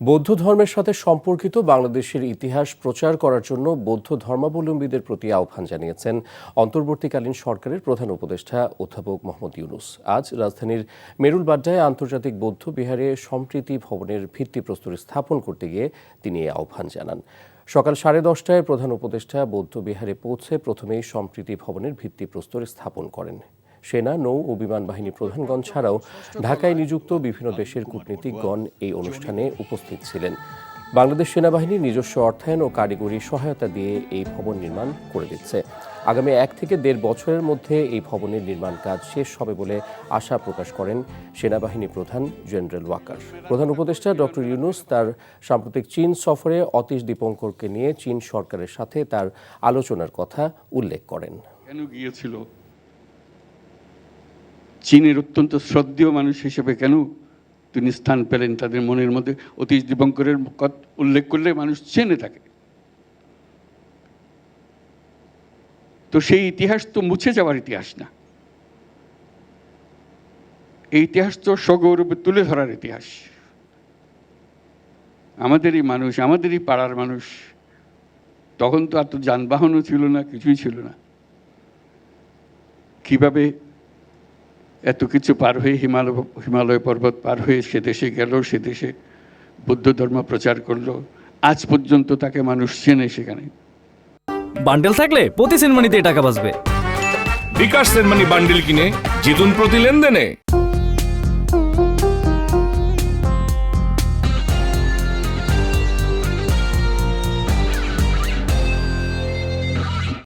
বৌদ্ধ ধর্মের সাথে সম্পর্কিত বাংলাদেশের ইতিহাস প্রচার করার জন্য বৌদ্ধ ধর্মাবলম্বীদের প্রতি আহ্বান জানিয়েছেন অন্তর্বর্তীকালীন সরকারের প্রধান উপদেষ্টা অধ্যাপক মোহাম্মদ ইউনূস। আজ রাজধানীর মেরুলবাড্ডায় আন্তর্জাতিক বৌদ্ধ বিহারে সম্প্রীতি ভবনের ভিত্তিপ্রস্তর স্থাপন করতে গিয়ে তিনি এই আহ্বান জানান। সকাল 10:30টায় প্রধান উপদেষ্টা বৌদ্ধ বিহারে পৌঁছে প্রথমেই সম্প্রীতি ভবনের ভিত্তিপ্রস্তর স্থাপন করেন। সেনা, নৌ ও বিমান বাহিনী প্রধানগণ ছাড়াও ঢাকায় নিযুক্ত বিভিন্ন দেশের কূটনীতিকগণ এই অনুষ্ঠানে উপস্থিত ছিলেন। বাংলাদেশ সেনাবাহিনীর নিজস্ব অর্থায়ন ও কারিগরি সহায়তা দিয়ে এই ভবন নির্মাণ করে দিচ্ছে। আগামী 1 থেকে 1.5 বছরের মধ্যে এই ভবনের নির্মাণ কাজ শেষ হবে বলে আশা প্রকাশ করেন সেনাবাহিনী প্রধান জেনারেল ওয়াকার। প্রধান উপদেষ্টা ডক্টর ইউনূস তার সাম্প্রতিক চীন সফরে অতীশ দীপঙ্করকে নিয়ে চীন সরকারের সাথে তার আলোচনার কথা উল্লেখ করেন। কেন গিয়েছিল? চীনের অত্যন্ত শ্রদ্ধেয় মানুষ হিসেবে কেন তিনি স্থান পেলেন তাদের মনের মধ্যে? অতীশ দীপঙ্করের কথা উল্লেখ করলে মানুষ চেনে থাকে। তো সেই ইতিহাস তো মুছে যাওয়ার ইতিহাস না, এই ইতিহাস তো সগৌরবে তুলে ধরার ইতিহাস। আমাদেরই মানুষ, আমাদেরই পাড়ার মানুষ। তখন তো এত যানবাহনও ছিল না, কিছুই ছিল না। কিভাবে এত কিছু পার হয়ে হিমালয় পর্বত পার হয়ে সে দেশে গেল, সে দেশে বৌদ্ধ ধর্ম প্রচার করলো, আজ পর্যন্ত তাকে মানুষ চেনে। সেখানে বান্ডেল থাকলে প্রতি সেনমানিতে টাকা বাঁচবে। বিকাশ সেনমানি বান্ডেল কিনে জিতুন প্রতি লেনদেনে।